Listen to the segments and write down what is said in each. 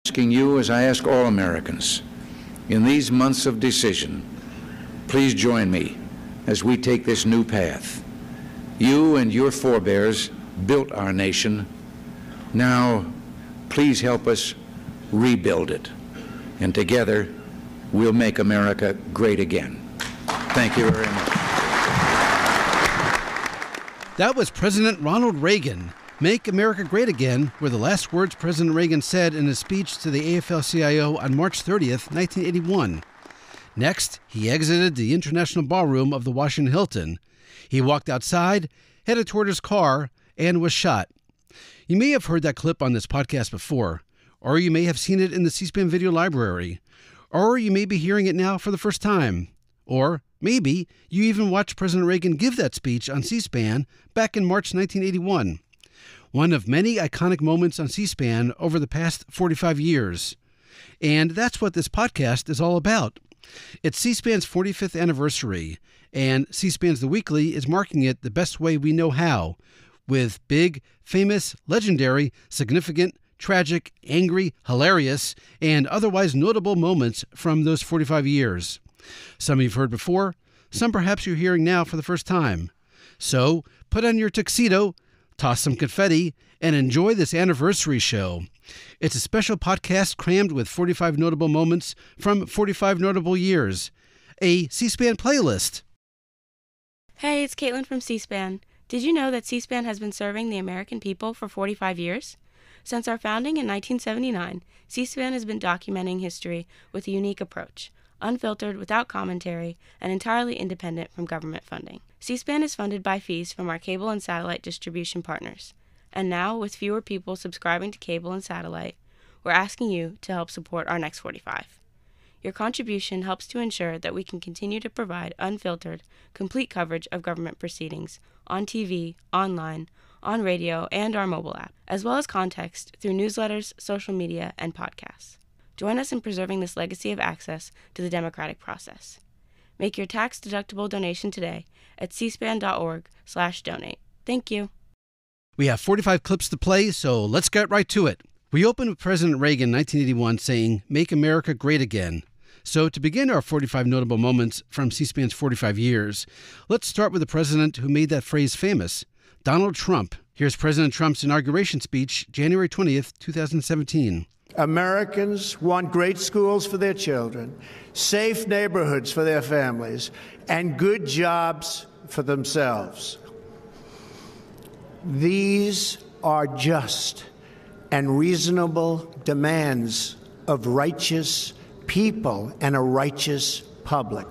Asking you, as I ask all Americans, in these months of decision, please join me as we take this new path. You and your forebears built our nation. Now, please help us rebuild it. And together, we'll make America great again. Thank you very much. That was President Ronald Reagan. Make America Great Again were the last words President Reagan said in his speech to the AFL-CIO on March 30th, 1981. Next, he exited the International Ballroom of the Washington Hilton. He walked outside, headed toward his car, and was shot. You may have heard that clip on this podcast before, or you may have seen it in the C-SPAN video library, or you may be hearing it now for the first time, or maybe you even watched President Reagan give that speech on C-SPAN back in March 1981. One of many iconic moments on C-SPAN over the past 45 years. And that's what this podcast is all about. It's C-SPAN's 45th anniversary, and C-SPAN's The Weekly is marking it the best way we know how, with big, famous, legendary, significant, tragic, angry, hilarious, and otherwise notable moments from those 45 years. Some you've heard before, some perhaps you're hearing now for the first time. So put on your tuxedo, toss some confetti, and enjoy this anniversary show. It's a special podcast crammed with 45 notable moments from 45 notable years. A C-SPAN playlist. Hey, it's Caitlin from C-SPAN. Did you know that C-SPAN has been serving the American people for 45 years? Since our founding in 1979, C-SPAN has been documenting history with a unique approach, unfiltered, without commentary, and entirely independent from government funding. C-SPAN is funded by fees from our cable and satellite distribution partners. And now, with fewer people subscribing to cable and satellite, we're asking you to help support our next 45. Your contribution helps to ensure that we can continue to provide unfiltered, complete coverage of government proceedings on TV, online, on radio, and our mobile app, as well as context through newsletters, social media, and podcasts. Join us in preserving this legacy of access to the democratic process. Make your tax-deductible donation today at cspan.org/donate. Thank you. We have 45 clips to play, so let's get right to it. We opened with President Reagan in 1981 saying, "Make America Great Again." So to begin our 45 notable moments from C-SPAN's 45 years, let's start with the president who made that phrase famous, Donald Trump. Here's President Trump's inauguration speech, January 20th, 2017. Americans want great schools for their children, safe neighborhoods for their families, and good jobs for themselves. These are just and reasonable demands of righteous people and a righteous public.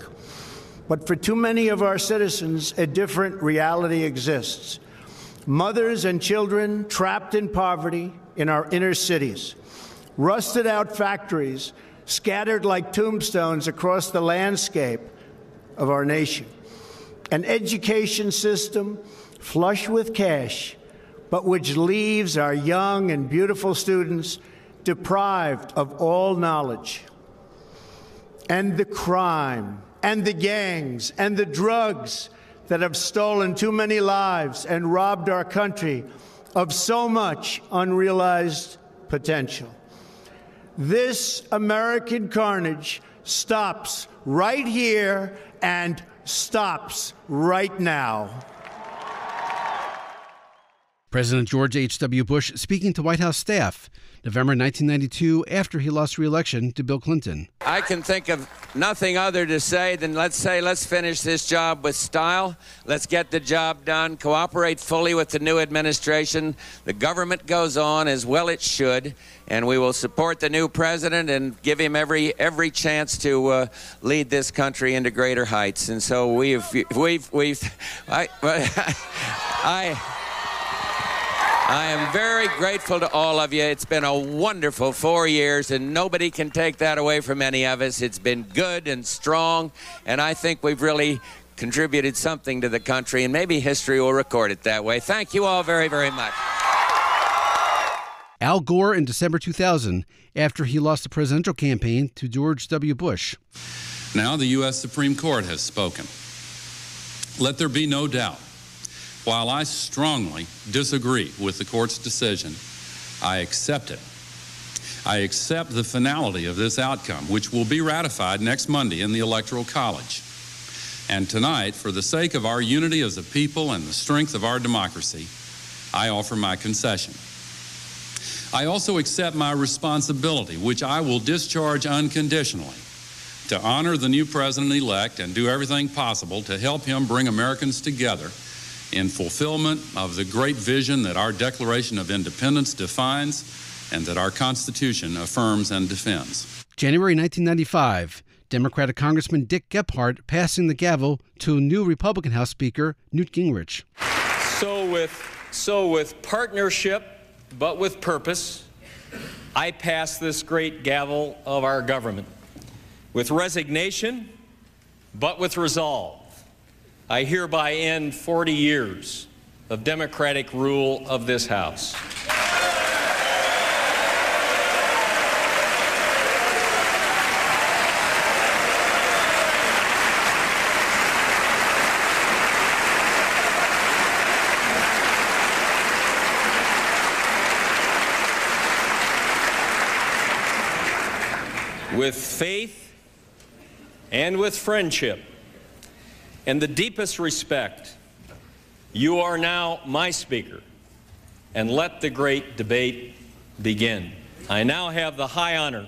But for too many of our citizens, a different reality exists. Mothers and children trapped in poverty in our inner cities, rusted out factories scattered like tombstones across the landscape of our nation, an education system flush with cash, but which leaves our young and beautiful students deprived of all knowledge. And the crime, and the gangs, and the drugs that have stolen too many lives and robbed our country of so much unrealized potential. This American carnage stops right here and stops right now. President George H.W. Bush speaking to White House staff, November 1992, after he lost re-election to Bill Clinton. I can think of nothing other to say than let's finish this job with style. Let's get the job done. Cooperate fully with the new administration. The government goes on as well it should, and we will support the new president and give him every chance to lead this country into greater heights. And so I am very grateful to all of you. It's been a wonderful 4 years, and nobody can take that away from any of us. It's been good and strong, and I think we've really contributed something to the country, and maybe history will record it that way. Thank you all very, very much. Al Gore in December 2000, after he lost the presidential campaign to George W. Bush. Now the U.S. Supreme Court has spoken. Let there be no doubt. While I strongly disagree with the court's decision, I accept it I accept the finality of this outcome, which will be ratified next Monday in the Electoral College. And tonight, for the sake of our unity as a people and the strength of our democracy, I offer my concession. I also accept my responsibility, which I will discharge unconditionally, to honor the new president-elect and do everything possible to help him bring Americans together in fulfillment of the great vision that our Declaration of Independence defines and that our Constitution affirms and defends. January 1995, Democratic Congressman Dick Gephardt passing the gavel to new Republican House Speaker Newt Gingrich. So with partnership, but with purpose, I pass this great gavel of our government. With resignation, but with resolve, I hereby end 40 years of democratic rule of this House. With faith and with friendship and the deepest respect, you are now my Speaker, and let the great debate begin. I now have the high honor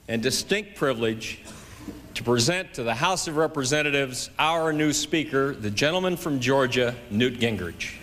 and distinct privilege to present to the House of Representatives our new Speaker, the gentleman from Georgia, Newt Gingrich.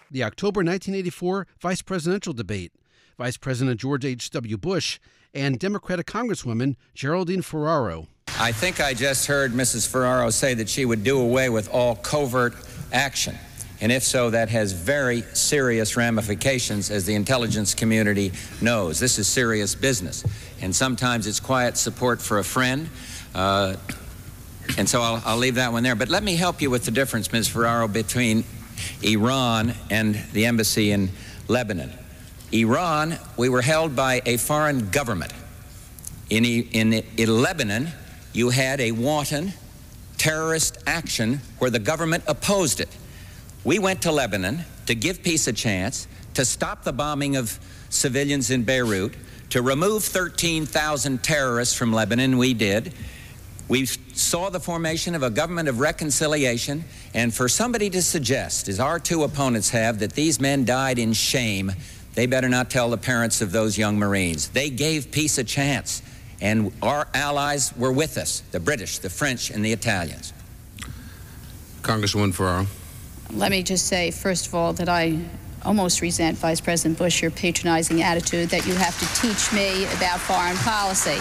The October 1984 vice presidential debate. Vice President George H.W. Bush and Democratic Congresswoman Geraldine Ferraro. I think I just heard Mrs. Ferraro say that she would do away with all covert action. And if so, that has very serious ramifications, as the intelligence community knows. This is serious business. And sometimes it's quiet support for a friend. And so I'll leave that one there. But let me help you with the difference, Ms. Ferraro, between Iran and the embassy in Lebanon. Iran, we were held by a foreign government. In Lebanon, you had a wanton terrorist action where the government opposed it. We went to Lebanon to give peace a chance, to stop the bombing of civilians in Beirut, to remove 13,000 terrorists from Lebanon. We did. We saw the formation of a government of reconciliation, and for somebody to suggest, as our two opponents have, that these men died in shame, they better not tell the parents of those young Marines. They gave peace a chance, and our allies were with us, the British, the French, and the Italians. Congresswoman Ferraro. Let me just say, first of all, that I almost resent, Vice President Bush, your patronizing attitude that you have to teach me about foreign policy.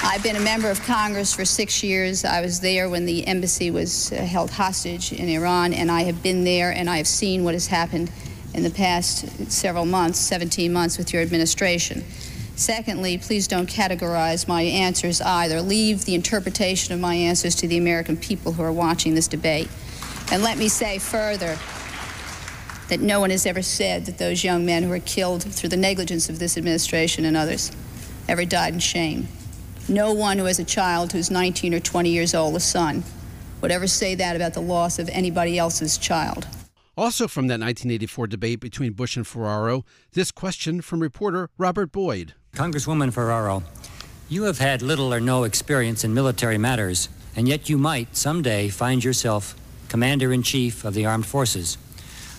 I've been a member of Congress for 6 years. I was there when the embassy was held hostage in Iran, and I have been there and I have seen what has happened in the past several months, 17 months, with your administration. Secondly, please don't categorize my answers either. Leave the interpretation of my answers to the American people who are watching this debate. And let me say further that no one has ever said that those young men who were killed through the negligence of this administration and others ever died in shame. No one who has a child who's 19 or 20 years old, a son, would ever say that about the loss of anybody else's child. Also from that 1984 debate between Bush and Ferraro, this question from reporter Robert Boyd. Congresswoman Ferraro, you have had little or no experience in military matters, and yet you might someday find yourself Commander-in-Chief of the Armed Forces.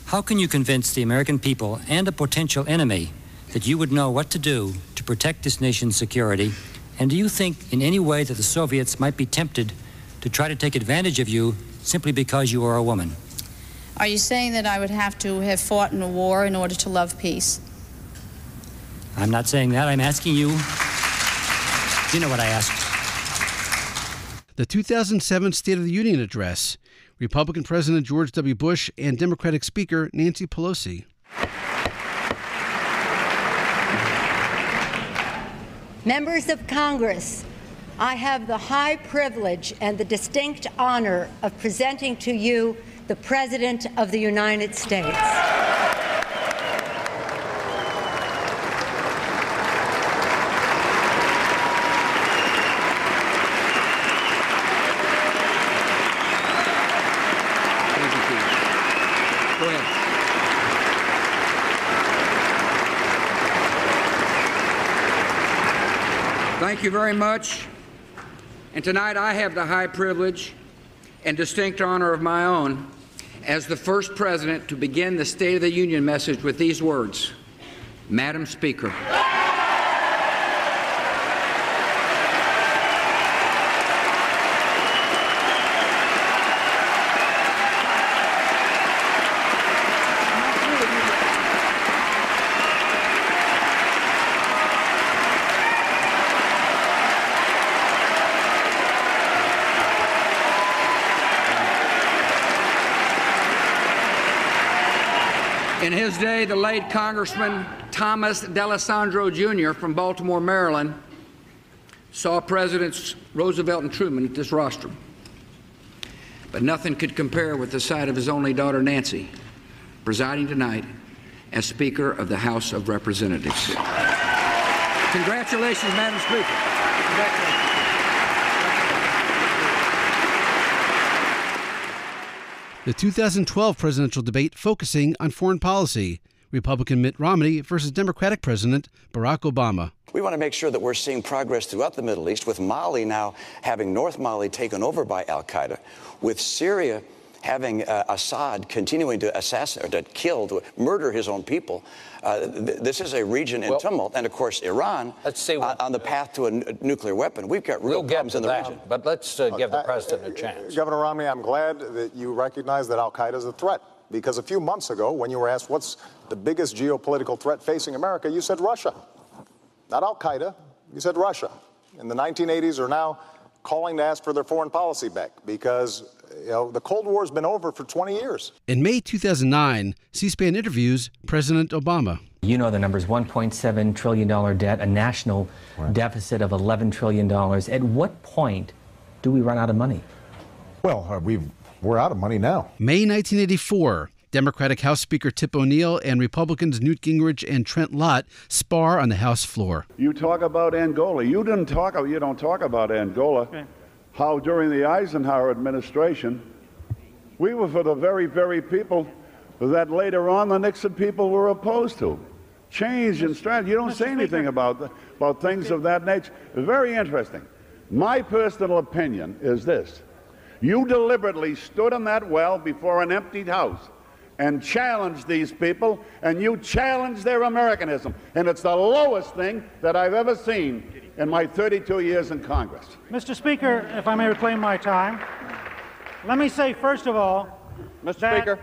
How can you convince the American people and a potential enemy that you would know what to do to protect this nation's security? And do you think in any way that the Soviets might be tempted to try to take advantage of you simply because you are a woman? Are you saying that I would have to have fought in a war in order to love peace? I'm not saying that. I'm asking you. You know what I asked. The 2007 State of the Union Address. Republican President George W. Bush and Democratic Speaker Nancy Pelosi. Members of Congress, I have the high privilege and the distinct honor of presenting to you the President of the United States. Go ahead. Thank you very much. And tonight I have the high privilege and distinct honor of my own as the first president to begin the State of the Union message with these words: Madam Speaker. In his day, the late Congressman Thomas D'Alessandro Jr. from Baltimore, Maryland, saw Presidents Roosevelt and Truman at this rostrum. But nothing could compare with the sight of his only daughter, Nancy, presiding tonight as Speaker of the House of Representatives. Congratulations, Madam Speaker. Congratulations. The 2012 presidential debate focusing on foreign policy, Republican Mitt Romney versus Democratic President Barack Obama. We want to make sure that we're seeing progress throughout the Middle East, with Mali now having North Mali taken over by al-Qaeda, with Syria having Assad continuing to assassinate, or to kill, to murder his own people. This is a region in tumult, and of course Iran on the path to a nuclear weapon. We've got real problems in the region. But let's give the president a chance. Governor Romney, I'm glad that you recognize that al-Qaeda is a threat, because a few months ago, when you were asked what's the biggest geopolitical threat facing America, you said Russia. Not al-Qaeda, you said Russia. In the 1980s are now calling to ask for their foreign policy back, because the Cold War has been over for 20 years. In May 2009, C-SPAN interviews President Obama. You know the numbers: $1.7 trillion debt, a national deficit of $11 trillion. At what point do we run out of money? Well, we're out of money now. May 1984, Democratic House Speaker Tip O'Neill and Republicans Newt Gingrich and Trent Lott spar on the House floor. You talk about Angola. You don't talk about Angola. Okay. How during the Eisenhower administration, we were for the very, very people that later on the Nixon people were opposed to. Change in strategy. You don't say anything about things of that nature. Very interesting. My personal opinion is this: you deliberately stood in that well before an emptied house and challenged these people, and you challenged their Americanism. And it's the lowest thing that I've ever seen in my 32 years in Congress. Mr. Speaker, if I may reclaim my time, let me say, first of all, Mr. Speaker,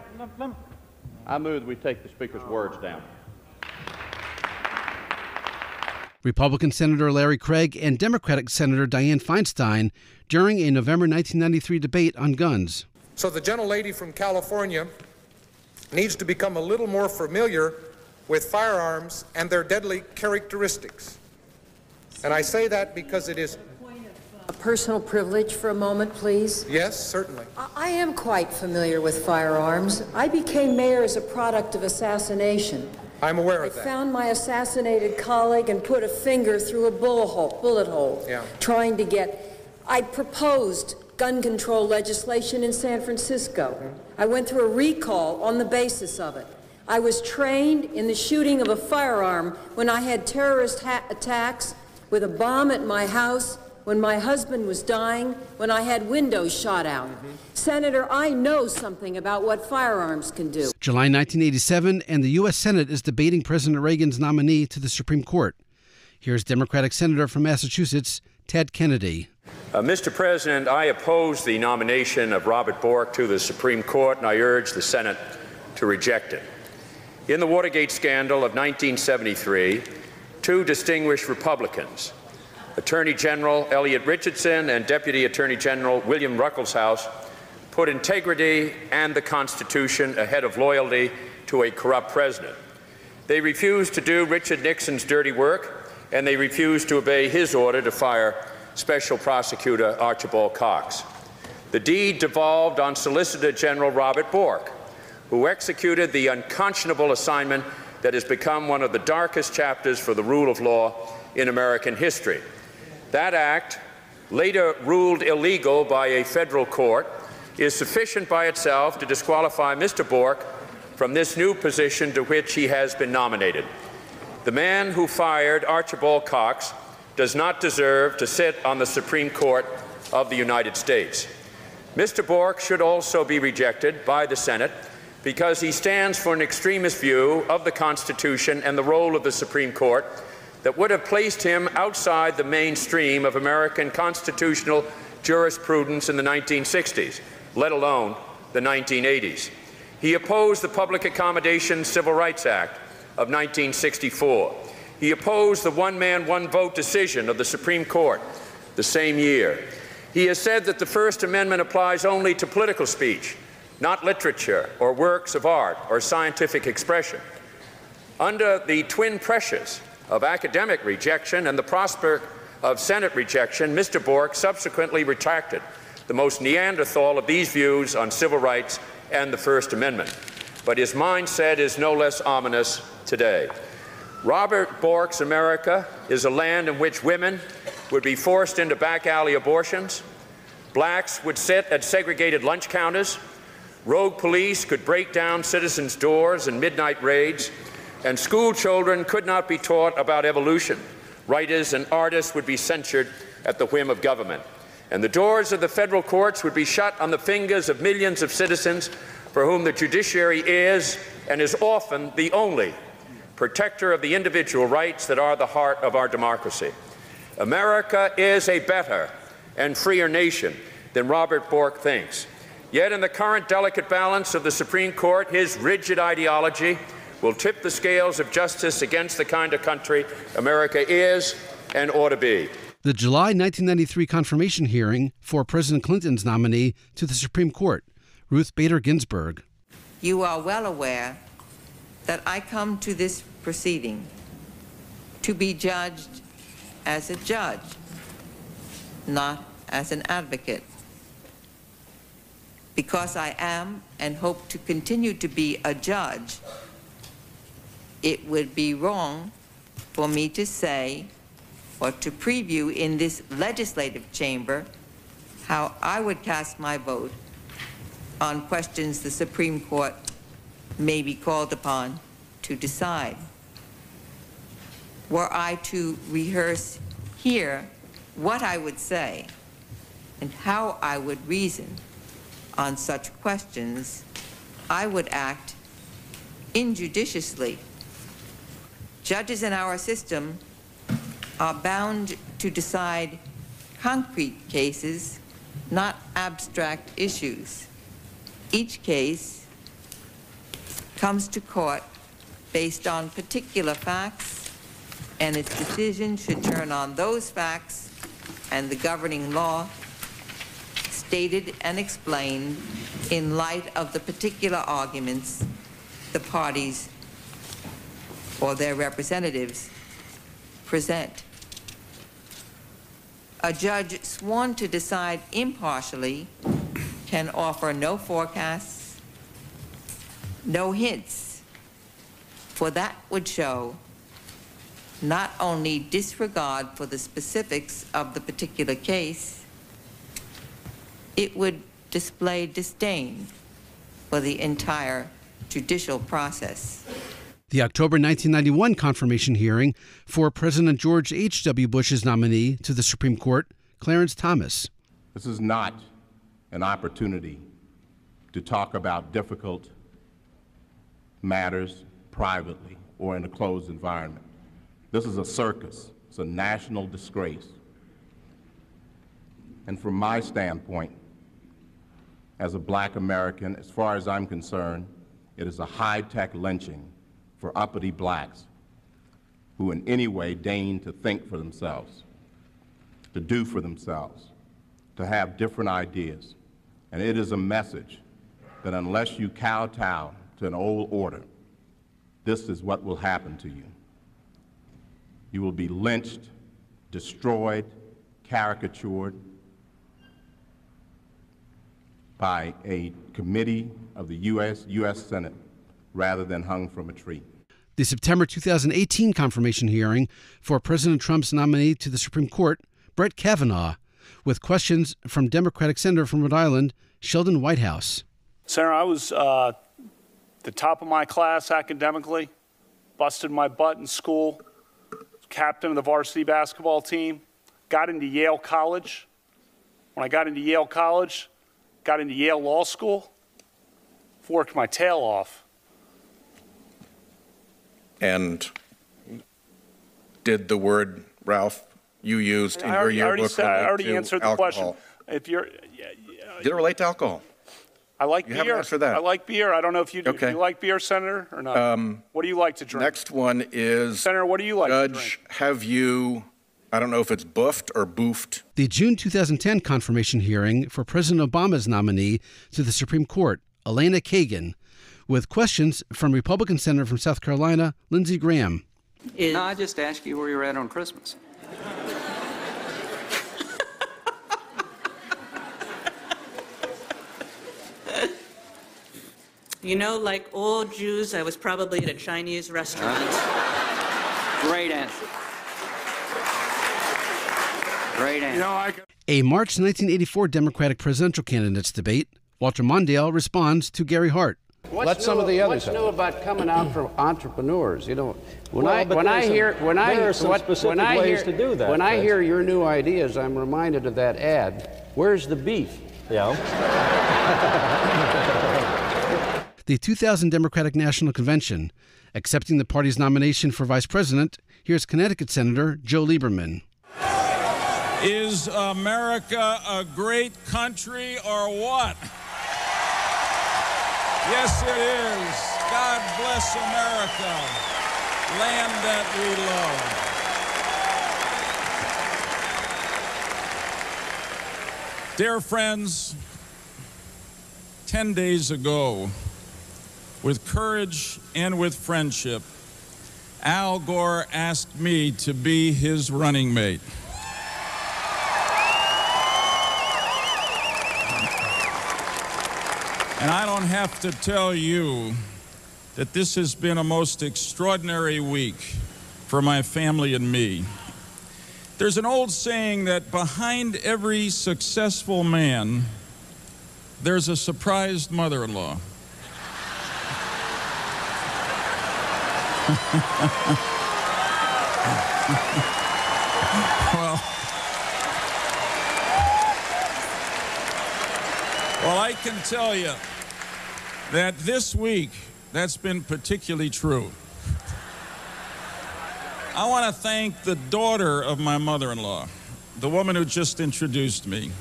I move that we take the Speaker's words down. Republican Senator Larry Craig and Democratic Senator Dianne Feinstein during a November 1993 debate on guns. So the gentlelady from California needs to become a little more familiar with firearms and their deadly characteristics. And I say that because it is a personal privilege for a moment, please. Yes, certainly. I am quite familiar with firearms. I became mayor as a product of assassination. I'm aware of that. I found my assassinated colleague and put a finger through a bullet hole, trying to get... I proposed gun control legislation in San Francisco. I went through a recall on the basis of it. I was trained in the shooting of a firearm when I had terrorist attacks with a bomb at my house, when my husband was dying, when I had windows shot out. Senator, I know something about what firearms can do. July 1987, and the U.S. Senate is debating President Reagan's nominee to the Supreme Court. Here's Democratic Senator from Massachusetts, Ted Kennedy. Mr. President, I oppose the nomination of Robert Bork to the Supreme Court, and I urge the Senate to reject it. In the Watergate scandal of 1973, two distinguished Republicans, Attorney General Elliot Richardson and Deputy Attorney General William Ruckelshaus, put integrity and the Constitution ahead of loyalty to a corrupt president. They refused to do Richard Nixon's dirty work, and they refused to obey his order to fire Special Prosecutor Archibald Cox. The deed devolved on Solicitor General Robert Bork, who executed the unconscionable assignment that has become one of the darkest chapters for the rule of law in American history. That act, later ruled illegal by a federal court, is sufficient by itself to disqualify Mr. Bork from this new position to which he has been nominated. The man who fired Archibald Cox does not deserve to sit on the Supreme Court of the United States. Mr. Bork should also be rejected by the Senate because he stands for an extremist view of the Constitution and the role of the Supreme Court that would have placed him outside the mainstream of American constitutional jurisprudence in the 1960s, let alone the 1980s. He opposed the Public Accommodation Civil Rights Act of 1964. He opposed the one-man, one-vote decision of the Supreme Court the same year. He has said that the First Amendment applies only to political speech, not literature or works of art or scientific expression. Under the twin pressures of academic rejection and the prospect of Senate rejection, Mr. Bork subsequently retracted the most Neanderthal of these views on civil rights and the First Amendment. But his mindset is no less ominous today. Robert Bork's America is a land in which women would be forced into back alley abortions, blacks would sit at segregated lunch counters, rogue police could break down citizens' doors in midnight raids, and school children could not be taught about evolution. Writers and artists would be censored at the whim of government. And the doors of the federal courts would be shut on the fingers of millions of citizens for whom the judiciary is and is often the only protector of the individual rights that are the heart of our democracy. America is a better and freer nation than Robert Bork thinks. Yet in the current delicate balance of the Supreme Court, his rigid ideology will tip the scales of justice against the kind of country America is and ought to be. The July 1993 confirmation hearing for President Clinton's nominee to the Supreme Court, Ruth Bader Ginsburg. You are well aware that I come to this proceeding to be judged as a judge, not as an advocate. Because I am and hope to continue to be a judge, it would be wrong for me to say or to preview in this legislative chamber how I would cast my vote on questions the Supreme Court may be called upon to decide. Were I to rehearse here what I would say and how I would reason on such questions, I would act injudiciously. Judges in our system are bound to decide concrete cases, not abstract issues. Each case comes to court based on particular facts, and its decision should turn on those facts and the governing law stated and explained in light of the particular arguments the parties or their representatives present. A judge sworn to decide impartially can offer no forecasts, no hints, for that would show not only disregard for the specifics of the particular case, it would display disdain for the entire judicial process. The October 1991 confirmation hearing for President George H.W. Bush's nominee to the Supreme Court, Clarence Thomas. This is not an opportunity to talk about difficult matters privately or in a closed environment. This is a circus. It's a national disgrace. And from my standpoint, as a black American, as far as I'm concerned, it is a high-tech lynching for uppity blacks who in any way deign to think for themselves, to do for themselves, to have different ideas. And it is a message that unless you kowtow to an old order, this is what will happen to you. You will be lynched, destroyed, caricatured by a committee of the U.S. Senate rather than hung from a tree. The September 2018 confirmation hearing for President Trump's nominee to the Supreme Court, Brett Kavanaugh, with questions from Democratic Senator from Rhode Island, Sheldon Whitehouse. Senator, I was the top of my class academically, busted my butt in school, captain of the varsity basketball team, got into Yale College. When I got into Yale College, got into Yale Law School, worked my tail off. And did the word, Ralph, you used in your yearbook I already answered the question. Did it relate to alcohol? I like beer. You haven't answered that. I like beer. I don't know if you do. Okay. Do you like beer, Senator, or not? What do you like to drink? Next one is, Senator, what do you like to drink? Judge, have you, I don't know if it's buffed or boofed. The June 2010 confirmation hearing for President Obama's nominee to the Supreme Court, Elena Kagan, with questions from Republican Senator from South Carolina, Lindsey Graham. No, I just asked you where you were at on Christmas. You know, like all Jews, I was probably at a Chinese restaurant. Great answer. Great answer. A March 1984 Democratic presidential candidates debate. Walter Mondale responds to Gary Hart. Let some of the others. What's new about coming out for entrepreneurs? You know, when I hear your new ideas, I'm reminded of that ad. Where's the beef? Yeah. The 2000 Democratic National Convention. Accepting the party's nomination for vice president, here's Connecticut Senator Joe Lieberman. Is America a great country or what? Yes, it is. God bless America, land that we love. Dear friends, 10 days ago, with courage and with friendship, Al Gore asked me to be his running mate. And I don't have to tell you that this has been a most extraordinary week for my family and me. There's an old saying that behind every successful man, there's a surprised mother-in-law. Well, I can tell you that this week, that's been particularly true. I want to thank the daughter of my mother-in-law, the woman who just introduced me.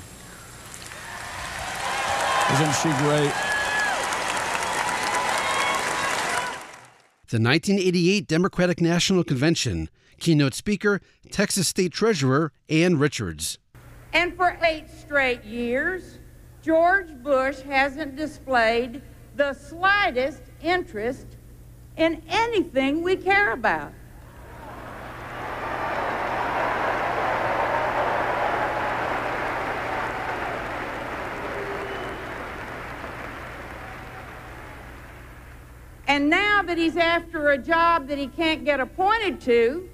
Isn't she great? The 1988 Democratic National Convention. Keynote speaker, Texas State Treasurer Ann Richards. And for 8 straight years, George Bush hasn't displayed the slightest interest in anything we care about. And now that he's after a job that he can't get appointed to,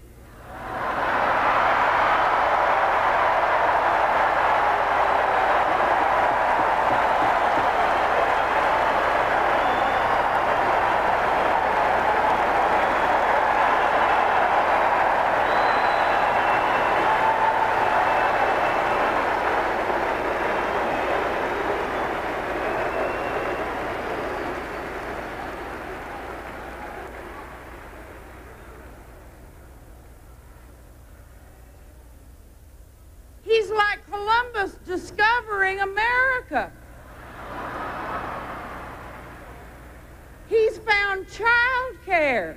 he's like Columbus discovering America. He's found childcare.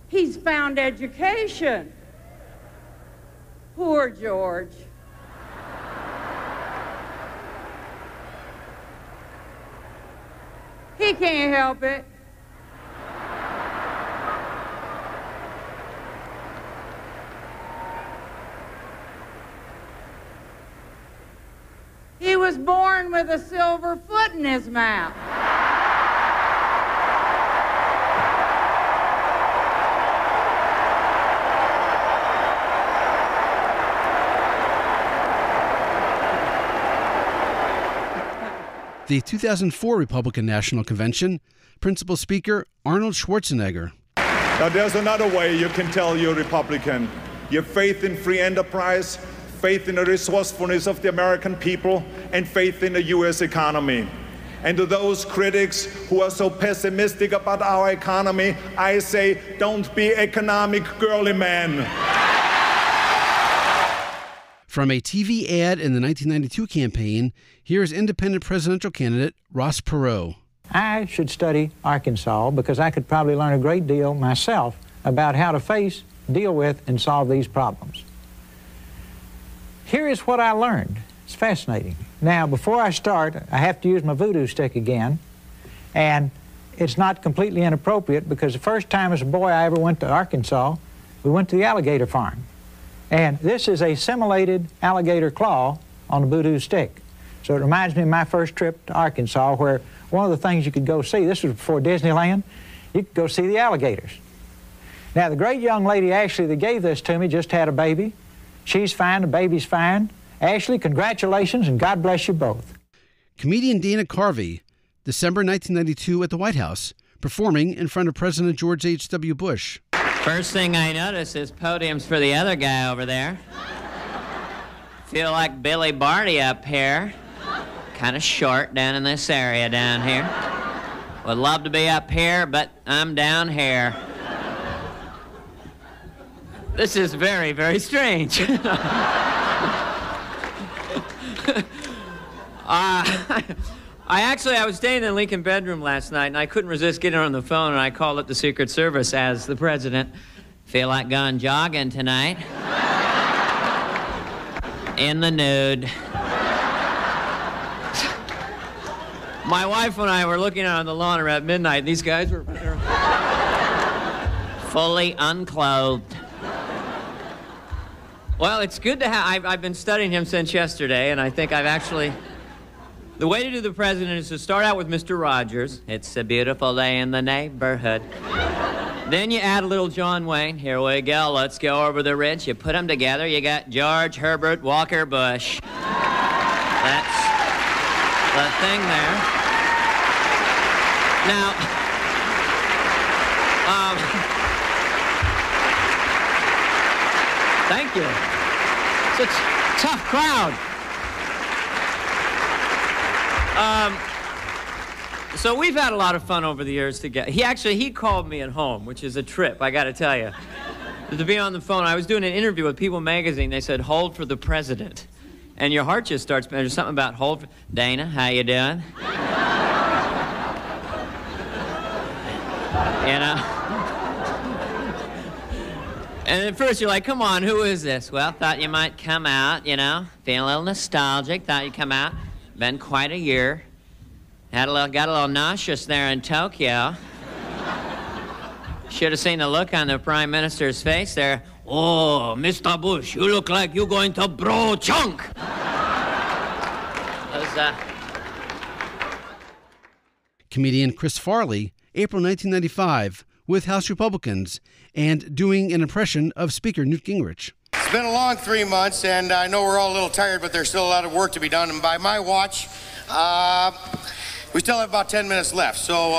He's found education. Poor George. He can't help it. He was born with a silver foot in his mouth. The 2004 Republican National Convention. Principal Speaker Arnold Schwarzenegger. Now, there's another way you can tell you're Republican. Your faith in free enterprise, faith in the resourcefulness of the American people, and faith in the U.S. economy. And to those critics who are so pessimistic about our economy, I say, don't be economic girly man. From a TV ad in the 1992 campaign, here's independent presidential candidate Ross Perot. I should study Arkansas because I could probably learn a great deal myself about how to face, deal with, and solve these problems. Here is what I learned. It's fascinating. Now, before I start, I have to use my voodoo stick again, and it's not completely inappropriate because the first time as a boy I ever went to Arkansas, we went to the alligator farm. And this is a simulated alligator claw on a voodoo stick. So it reminds me of my first trip to Arkansas, where one of the things you could go see, this was before Disneyland, you could go see the alligators. Now, the great young lady, Ashley, that gave this to me just had a baby. She's fine, the baby's fine. Ashley, congratulations, and God bless you both. Comedian Dana Carvey, December 1992 at the White House, performing in front of President George H.W. Bush. First thing I notice is podiums for the other guy over there. Feel like Billy Barty up here. Kind of short down in this area down here. Would love to be up here, but I'm down here. This is very, very strange. I was staying in the Lincoln bedroom last night, and I couldn't resist getting on the phone, and I called up the Secret Service as the president. Feel like going jogging tonight. In the nude. My wife and I were looking out on the lawn around midnight. These guys were fully unclothed. Well, it's good to have... I've been studying him since yesterday, and I think I've actually... The way to do the president is to start out with Mr. Rogers. It's a beautiful day in the neighborhood. Then you add a little John Wayne. Here we go. Let's go over the ridge. You put them together. You got George Herbert Walker Bush. That's the thing there. Now, thank you. It's a tough crowd. So we've had a lot of fun over the years together. He called me at home, which is a trip, I got to tell you. To be on the phone, I was doing an interview with People Magazine. They said, hold for the president. And your heart just starts, there's something about hold for... Dana, how you doing? You know? And at first you're like, come on, who is this? Well, thought you might come out, you know, feeling a little nostalgic, thought you'd come out. Been quite a year. Got a little nauseous there in Tokyo. Should have seen the look on the Prime Minister's face there. Oh, Mr. Bush, you look like you're going to bro chunk. Comedian Chris Farley, April 1995, with House Republicans, and doing an impression of Speaker Newt Gingrich. It's been a long 3 months, and I know we're all a little tired, but there's still a lot of work to be done. And by my watch, we still have about 10 minutes left. So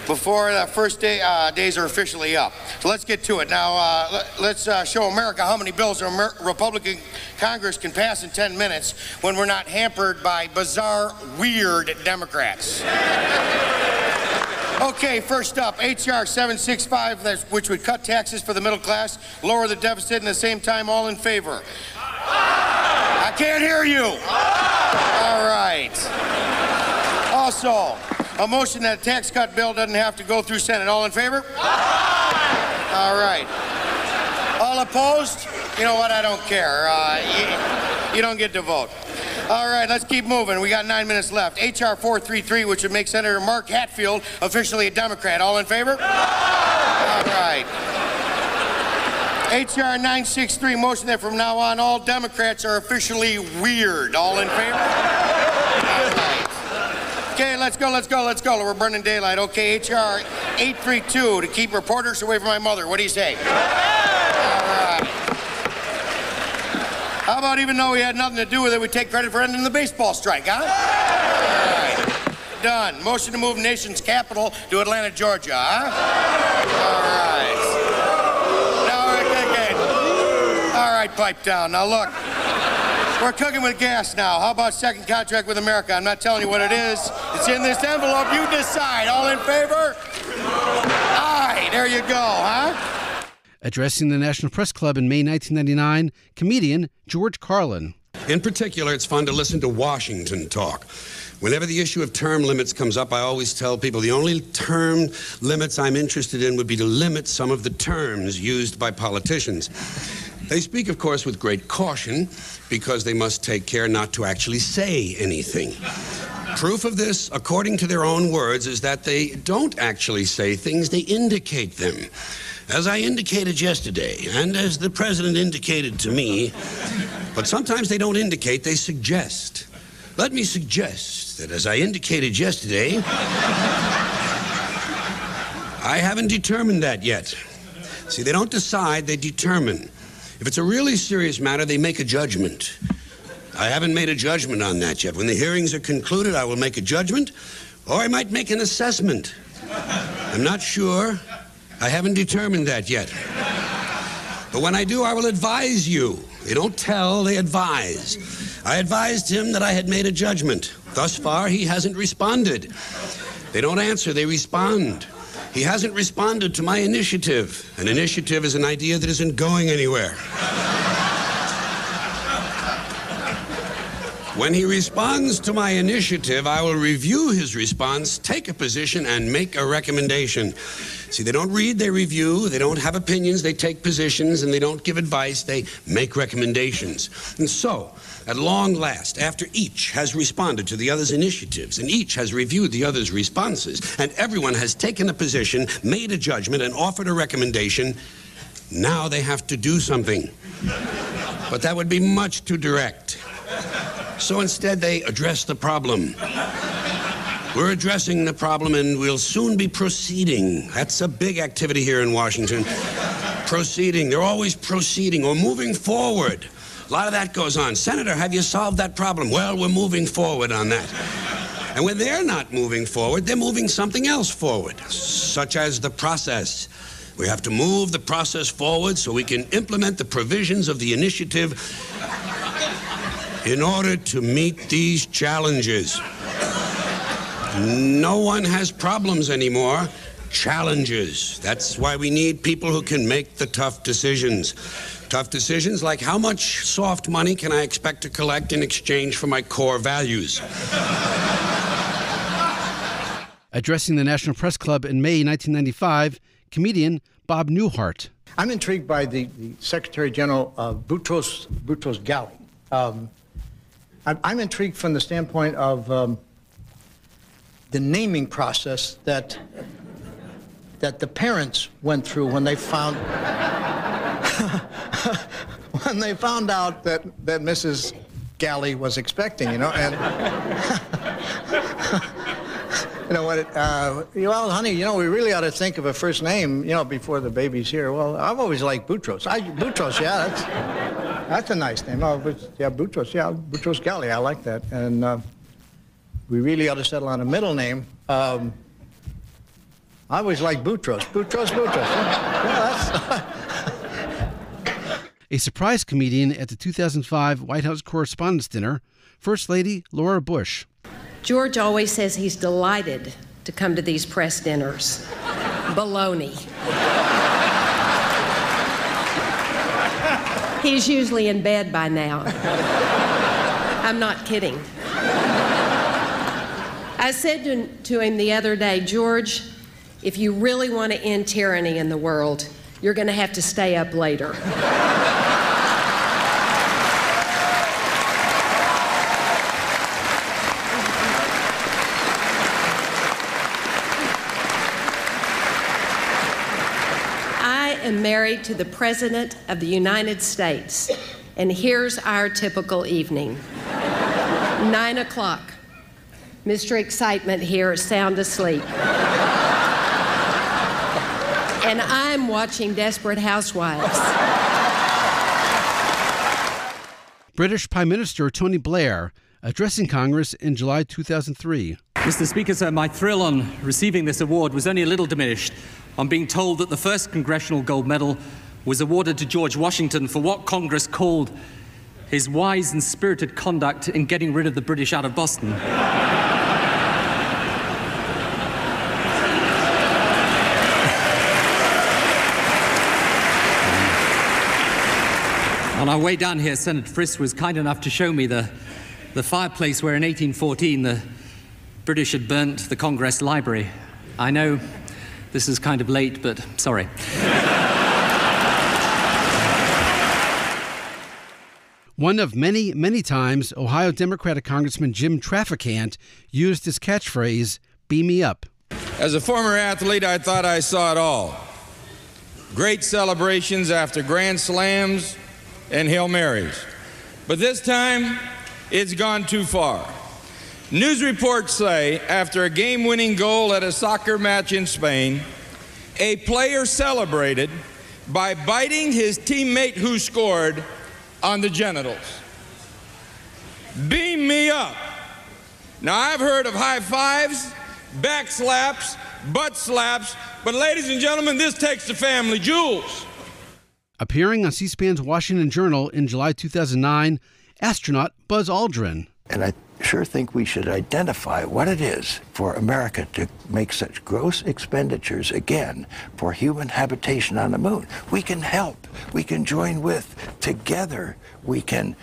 before the first days are officially up. So let's get to it. Now, let's show America how many bills a Republican Congress can pass in 10 minutes when we're not hampered by bizarre, weird Democrats. Okay, first up, H.R. 765, which would cut taxes for the middle class, lower the deficit, and at the same time, all in favor. I can't hear you. All right. Also, a motion that a tax cut bill doesn't have to go through Senate. All in favor? All right. All opposed? You know what? I don't care. You don't get to vote. All right, let's keep moving. We got 9 minutes left. H.R. 433, which would make Senator Mark Hatfield officially a Democrat. All in favor? All right. H.R. 963, motion that from now on all Democrats are officially weird. All in favor? All right. Okay, let's go. We're burning daylight. Okay, H.R. 832, to keep reporters away from my mother. What do you say? All right. How about even though we had nothing to do with it, we take credit for ending the baseball strike, huh? All right. done. Motion to move nation's capital to Atlanta, Georgia, huh? All right. Now we're cooking. All right, pipe down. Now look, we're cooking with gas now. How about second contract with America? I'm not telling you what it is. It's in this envelope. You decide. All in favor? Aye. There you go, huh? Addressing the National Press Club in May 1999, comedian George Carlin. In particular, it's fun to listen to Washington talk. Whenever the issue of term limits comes up, I always tell people the only term limits I'm interested in would be to limit some of the terms used by politicians. They speak, of course, with great caution because they must take care not to actually say anything. Proof of this, according to their own words, is that they don't actually say things, they indicate them. As I indicated yesterday, and as the president indicated to me, but sometimes they don't indicate, they suggest. Let me suggest that as I indicated yesterday, I haven't determined that yet. See, they don't decide, they determine. If it's a really serious matter, they make a judgment. I haven't made a judgment on that yet. When the hearings are concluded, I will make a judgment, or I might make an assessment. I'm not sure. I haven't determined that yet. But when I do, I will advise you. They don't tell, they advise. I advised him that I had made a judgment. Thus far, he hasn't responded. They don't answer, they respond. He hasn't responded to my initiative. An initiative is an idea that isn't going anywhere. When he responds to my initiative, I will review his response, take a position, and make a recommendation. See, they don't read, they review, they don't have opinions, they take positions, and they don't give advice, they make recommendations. And so, at long last, after each has responded to the other's initiatives, and each has reviewed the other's responses, and everyone has taken a position, made a judgment, and offered a recommendation, now they have to do something. But that would be much too direct. So instead, they address the problem. We're addressing the problem, and we'll soon be proceeding. That's a big activity here in Washington. Proceeding. They're always proceeding or moving forward. A lot of that goes on. Senator, have you solved that problem? Well, we're moving forward on that. And when they're not moving forward, they're moving something else forward, such as the process. We have to move the process forward so we can implement the provisions of the initiative in order to meet these challenges. No one has problems anymore, challenges. That's why we need people who can make the tough decisions. Tough decisions like how much soft money can I expect to collect in exchange for my core values? Addressing the National Press Club in May 1995, comedian Bob Newhart. I'm intrigued by the Secretary General Boutros Ghali. I'm intrigued from the standpoint of the naming process that the parents went through when they found out that Mrs. Ghali was expecting, and you know what? Well, honey, we really ought to think of a first name, before the baby's here. Well, I've always liked Boutros. Boutros, yeah, that's a nice name. Oh, Boutros, Boutros Ghali, I like that. And we really ought to settle on a middle name. I always liked Boutros. Boutros. A surprise comedian at the 2005 White House Correspondents' Dinner, First Lady Laura Bush. George always says he's delighted to come to these press dinners. Baloney. He's usually in bed by now. I'm not kidding. I said to him the other day, George, if you really want to end tyranny in the world, you're going to have to stay up later. I am married to the President of the United States, and here's our typical evening. 9 o'clock. Mr. Excitement here is sound asleep. And I'm watching Desperate Housewives. British Prime Minister Tony Blair addressing Congress in July 2003. Mr. Speaker, sir, my thrill on receiving this award was only a little diminished on being told that the first Congressional Gold Medal was awarded to George Washington for what Congress called his wise and spirited conduct in getting rid of the British out of Boston. On our way down here, Senator Frist was kind enough to show me the fireplace where in 1814 the British had burnt the Congress Library. I know this is kind of late, but sorry. One of many, many times Ohio Democratic Congressman Jim Traficant used his catchphrase, "Beam me up." As a former athlete, I thought I saw it all. Great celebrations after grand slams and Hail Marys. But this time, it's gone too far. News reports say after a game-winning goal at a soccer match in Spain, a player celebrated by biting his teammate who scored on the genitals. Beam me up. Now, I've heard of high fives, back slaps, butt slaps, but ladies and gentlemen, this takes the family jewels. Appearing on C-SPAN's Washington Journal in July 2009, astronaut Buzz Aldrin. And I sure think we should identify what it is for America to make such gross expenditures again for human habitation on the moon. We can help. We can join with. Together, we can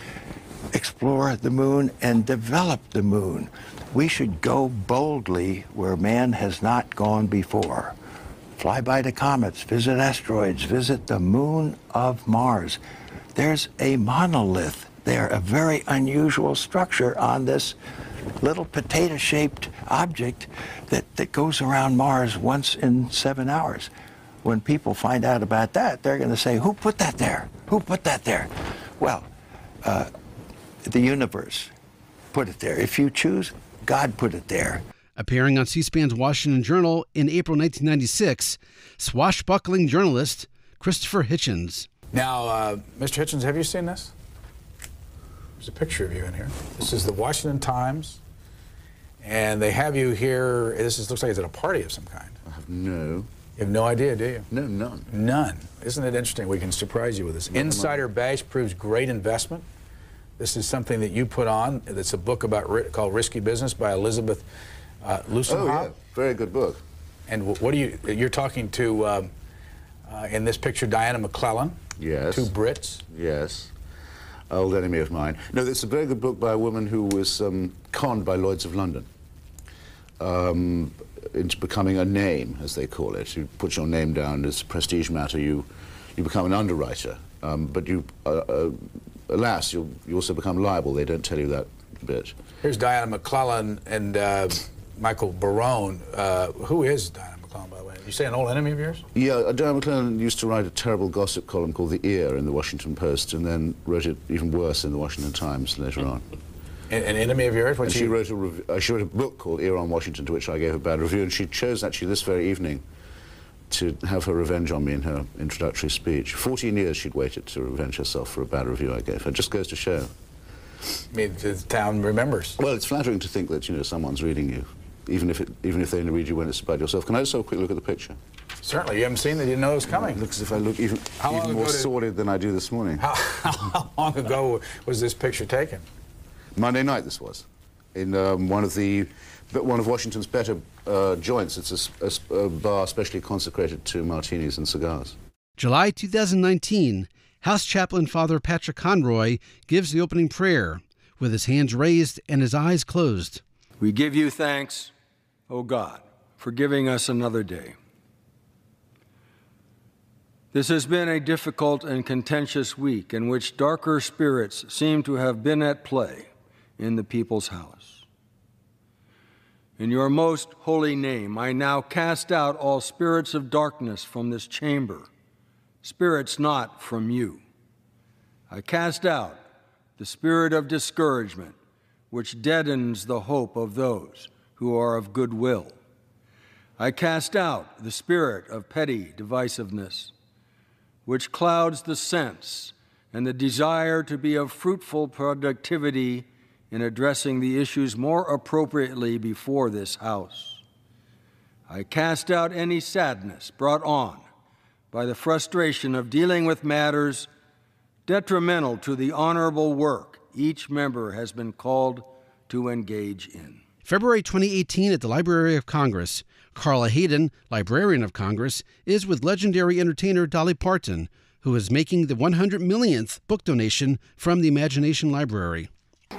explore the moon and develop the moon. We should go boldly where man has not gone before. Fly by the comets, visit asteroids, visit the moon of Mars. There's a monolith there, a very unusual structure on this little potato-shaped object that goes around Mars once in 7 hours. When people find out about that, they're going to say, who put that there? Who put that there? Well, the universe put it there. If you choose, God put it there. Appearing on C-SPAN's Washington Journal in April 1996, swashbuckling journalist Christopher Hitchens. Now, Mr. Hitchens, have you seen this? There's a picture of you in here. This is the Washington Times, and they have you here. Looks like it's at a party of some kind. I have no. You have no idea, do you? No, none. None. Isn't it interesting? We can surprise you with this. Insider Bash proves great investment. This is something that you put on. It's a book called Risky Business by Elizabeth Lucenhop. Oh, yeah. Very good book. And what do you're talking to, in this picture, Diana McClellan. Yes. Two Brits. Yes. Old enemy of mine. No, it's a very good book by a woman who was conned by Lloyd's of London into becoming a name, as they call it. You put your name down as a prestige matter, you become an underwriter. But you, alas, you also become liable. They don't tell you that bit. Here's Diana McClellan and Michael Barone. Who is Diana McClellan, by the way? You say an old enemy of yours? Yeah, Diana McClellan used to write a terrible gossip column called The Ear in the Washington Post, and then wrote it even worse in the Washington Times later on. An enemy of yours? And she wrote a book called Ear on Washington, to which I gave a bad review, and she chose actually this very evening to have her revenge on me in her introductory speech. 14 years she'd waited to revenge herself for a bad review I gave her. It just goes to show. I mean, the town remembers. Well, it's flattering to think that, someone's reading you, even if they only read you when it's about yourself. Can I just have a quick look at the picture? Certainly. You haven't seen it? You didn't know it was coming? It looks as if I look even more sordid than I do this morning. How long ago was this picture taken? Monday night, this was. In one of Washington's better joints. It's a bar specially consecrated to martinis and cigars. July 2019, House Chaplain Father Patrick Conroy gives the opening prayer with his hands raised and his eyes closed. We give you thanks, O God, for giving us another day. This has been a difficult and contentious week in which darker spirits seem to have been at play in the people's house. In your most holy name, I now cast out all spirits of darkness from this chamber, spirits not from you. I cast out the spirit of discouragement, which deadens the hope of those who are of good will. I cast out the spirit of petty divisiveness, which clouds the sense and the desire to be of fruitful productivity in addressing the issues more appropriately before this House. I cast out any sadness brought on by the frustration of dealing with matters detrimental to the honorable work each member has been called to engage in. February 2018 at the Library of Congress, Carla Hayden, Librarian of Congress, is with legendary entertainer Dolly Parton, who is making the 100 millionth book donation from the Imagination Library.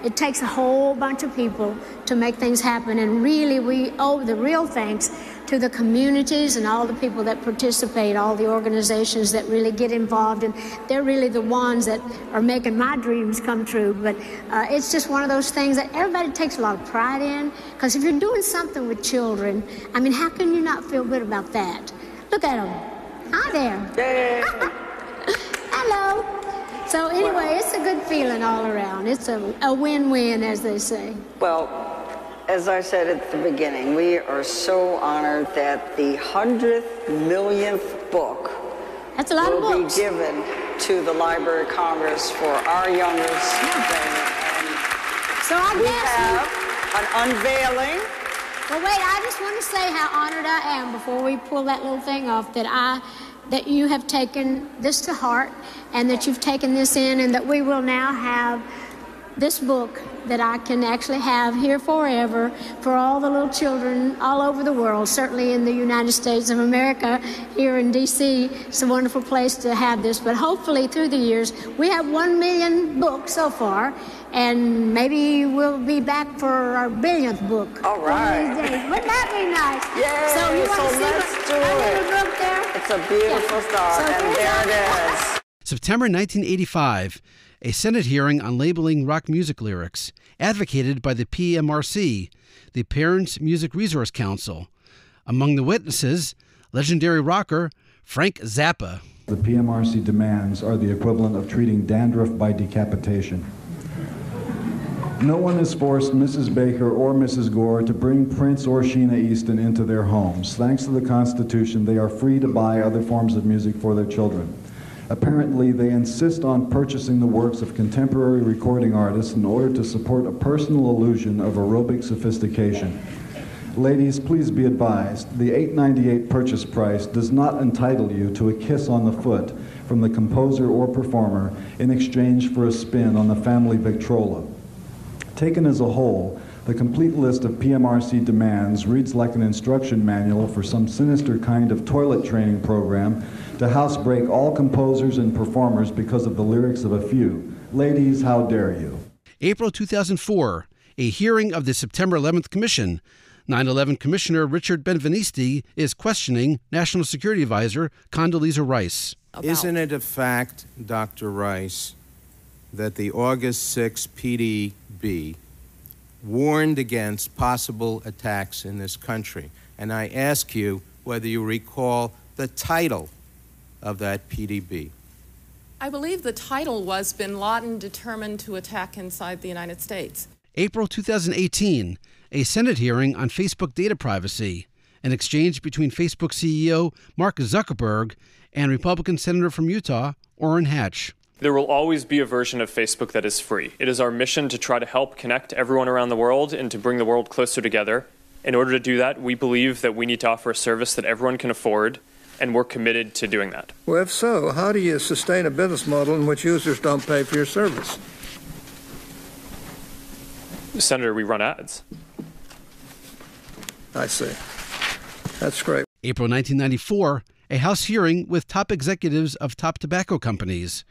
It takes a whole bunch of people to make things happen, and really we owe the real thanks to the communities and all the people that participate, all the organizations that really get involved, and they're really the ones that are making my dreams come true. But it's just one of those things that everybody takes a lot of pride in, because if you're doing something with children, I mean, how can you not feel good about that? Look at them. Hi there. Hello. So anyway, it's a good feeling all around. It's a win-win, as they say. Well, as I said at the beginning, we are so honored that the 100th millionth book That's a lot of will books. be given to the Library of Congress for our youngest. So I we guess have an unveiling. Well, wait, I just want to say how honored I am before we pull that little thing off that you have taken this to heart and that you've taken this in, and that we will now have this book that I can actually have here forever for all the little children all over the world, certainly in the United States of America. Here in D.C., it's a wonderful place to have this, but hopefully through the years, we have 1 million books so far, and maybe we'll be back for our 1,000,000th book. All right. One of these days. Wouldn't that be nice? Yay, So you want to see let's do my it. little book there? It's a beautiful start, So and there it is. September 1985, a Senate hearing on labeling rock music lyrics, advocated by the PMRC, the Parents Music Resource Council. Among the witnesses, legendary rocker Frank Zappa. The PMRC demands are the equivalent of treating dandruff by decapitation. No one has forced Mrs. Baker or Mrs. Gore to bring Prince or Sheena Easton into their homes. Thanks to the Constitution, they are free to buy other forms of music for their children. Apparently, they insist on purchasing the works of contemporary recording artists in order to support a personal illusion of aerobic sophistication. Ladies, please be advised, the $8.98 purchase price does not entitle you to a kiss on the foot from the composer or performer in exchange for a spin on the family Victrola. Taken as a whole, the complete list of PMRC demands reads like an instruction manual for some sinister kind of toilet training program to housebreak all composers and performers because of the lyrics of a few. Ladies, how dare you? April 2004, a hearing of the September 11th Commission. 9/11 Commissioner Richard Benvenisti is questioning National Security Advisor Condoleezza Rice. Isn't it a fact, Dr. Rice, that the August 6 PDB warned against possible attacks in this country? And I ask you whether you recall the title of that PDB. I believe the title was Bin Laden Determined to Attack Inside the United States. April 2018, a Senate hearing on Facebook data privacy, an exchange between Facebook CEO Mark Zuckerberg and Republican Senator from Utah, Orrin Hatch. There will always be a version of Facebook that is free. It is our mission to try to help connect everyone around the world and to bring the world closer together. In order to do that, we believe that we need to offer a service that everyone can afford, and we're committed to doing that. Well, if so, how do you sustain a business model in which users don't pay for your service? Senator, we run ads. I see. That's great. April 1994, a House hearing with top executives of top tobacco companies.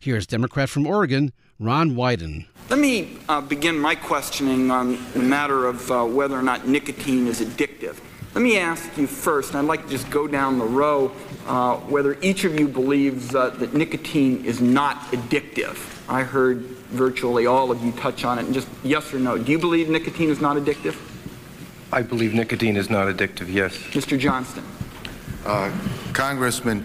Here's Democrat from Oregon, Ron Wyden. Let me begin my questioning on the matter of whether or not nicotine is addictive. Let me ask you first, and I'd like to just go down the row, whether each of you believes that nicotine is not addictive. I heard virtually all of you touch on it, and just yes or no. Do you believe nicotine is not addictive? I believe nicotine is not addictive, yes. Mr. Johnston. Congressman,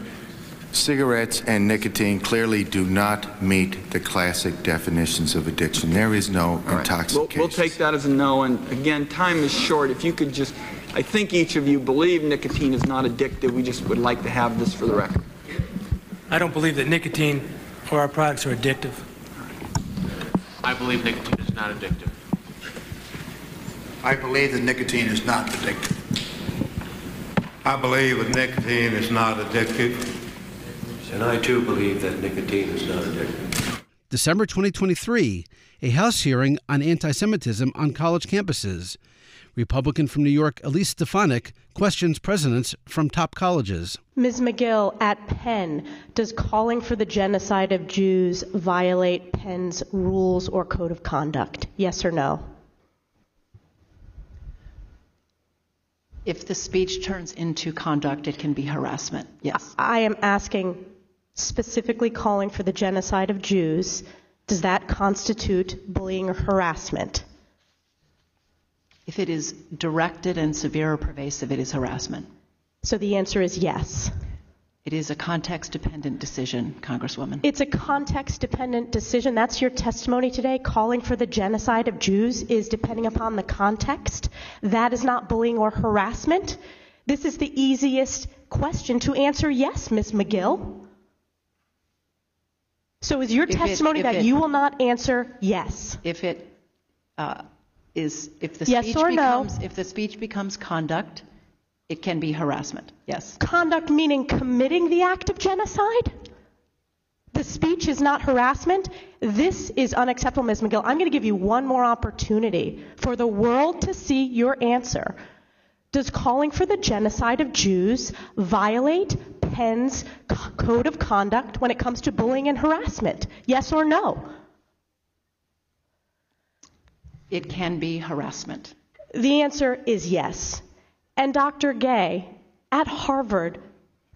cigarettes and nicotine clearly do not meet the classic definitions of addiction. There is no intoxication. We'll take that as a no, and again, time is short. If you could just, I think each of you believe nicotine is not addictive. We just would like to have this for the record. I don't believe that nicotine or our products are addictive. I believe nicotine is not addictive. I believe that nicotine is not addictive. I believe that nicotine is not addictive. And I too believe that nicotine is not addictive. December 2023, a House hearing on anti-Semitism on college campuses. Republican from New York, Elise Stefanik, questions presidents from top colleges. Ms. McGill, at Penn, does calling for the genocide of Jews violate Penn's rules or code of conduct? Yes or no? If the speech turns into conduct, it can be harassment. Yes. I am asking specifically calling for the genocide of Jews. Does that constitute bullying or harassment? If it is directed and severe or pervasive, it is harassment. So the answer is yes. It is a context-dependent decision, Congresswoman. It's a context-dependent decision. That's your testimony today. Calling for the genocide of Jews is depending upon the context. That is not bullying or harassment. This is the easiest question to answer yes, Ms. McGill. So is your testimony that you will not answer yes? If the yes or no? If the speech becomes conduct, it can be harassment. Yes. Conduct meaning committing the act of genocide? The speech is not harassment? This is unacceptable, Ms. McGill. I'm going to give you one more opportunity for the world to see your answer. Does calling for the genocide of Jews violate Penn's code of conduct when it comes to bullying and harassment? Yes or no? It can be harassment. The answer is yes. And Dr. Gay, at Harvard,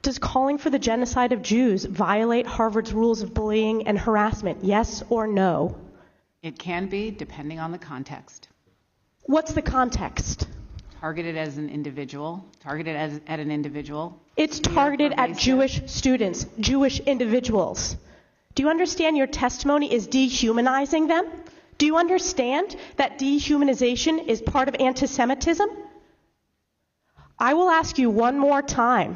does calling for the genocide of Jews violate Harvard's rules of bullying and harassment? Yes or no? It can be, depending on the context. What's the context? Targeted as an individual, at an individual. It's targeted at Jewish students, Jewish individuals. Do you understand your testimony is dehumanizing them? Do you understand that dehumanization is part of anti-Semitism? I will ask you one more time.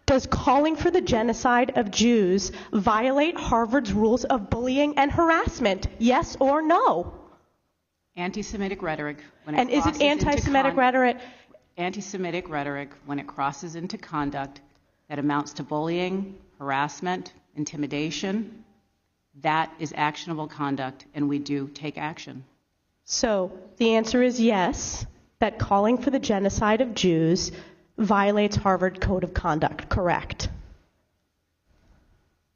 Does calling for the genocide of Jews violate Harvard's rules of bullying and harassment? Yes or no? Anti-Semitic rhetoric. And is it anti-Semitic rhetoric? Anti-Semitic rhetoric, when it crosses into conduct that amounts to bullying, harassment, intimidation, that is actionable conduct, and we do take action. So the answer is yes, that calling for the genocide of Jews violates Harvard Code of Conduct, correct?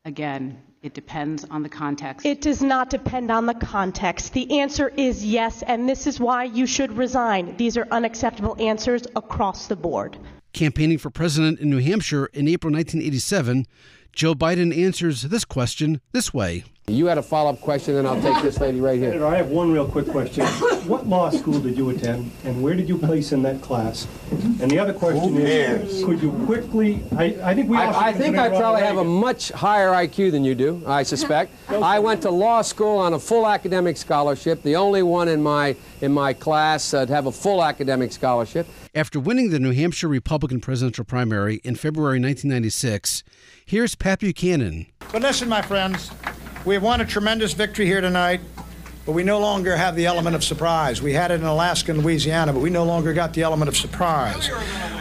Again, it depends on the context. It does not depend on the context. The answer is yes, and this is why you should resign. These are unacceptable answers across the board. Campaigning for president in New Hampshire in April 1987, Joe Biden answers this question this way. You had a follow-up question, and I'll take this lady right here. Senator, I have one real quick question. What law school did you attend, and where did you place in that class? And the other question is, could you quickly, I think I probably have a much higher IQ than you do, I suspect. I went to law school on a full academic scholarship, the only one in my class to have a full academic scholarship. After winning the New Hampshire Republican presidential primary in February 1996, here's Pat Buchanan. But listen, my friends, we have won a tremendous victory here tonight, but we no longer have the element of surprise. We had it in Alaska and Louisiana, but we no longer got the element of surprise.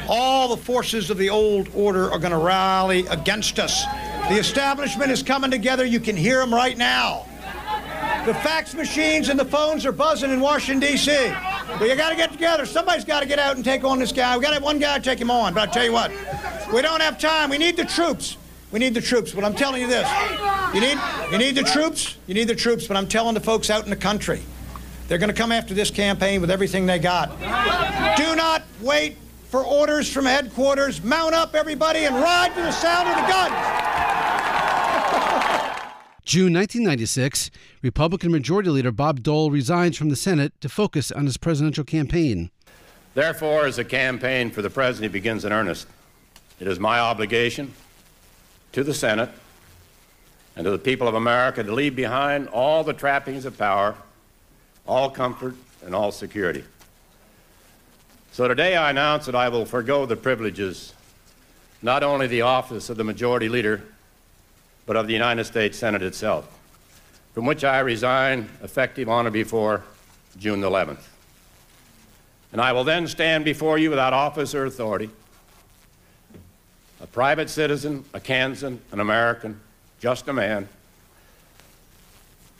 All the forces of the old order are going to rally against us. The establishment is coming together. You can hear them right now. The fax machines and the phones are buzzing in Washington, D.C. Well, you got to get together. Somebody's got to get out and take on this guy. We got to have one guy take him on. But I tell you what, we don't have time. We need the troops. We need the troops. But I'm telling you this: you need the troops. You need the troops. But I'm telling the folks out in the country, they're going to come after this campaign with everything they got. Do not wait for orders from headquarters. Mount up, everybody, and ride to the sound of the guns. June 1996, Republican Majority Leader Bob Dole resigns from the Senate to focus on his presidential campaign. Therefore, as the campaign for the president begins in earnest, it is my obligation to the Senate and to the people of America to leave behind all the trappings of power, all comfort, and all security. So today I announce that I will forego the privileges, not only the office of the Majority Leader, but of the United States Senate itself, from which I resign effective on or before June 11th. And I will then stand before you without office or authority, a private citizen, a Kansan, an American, just a man.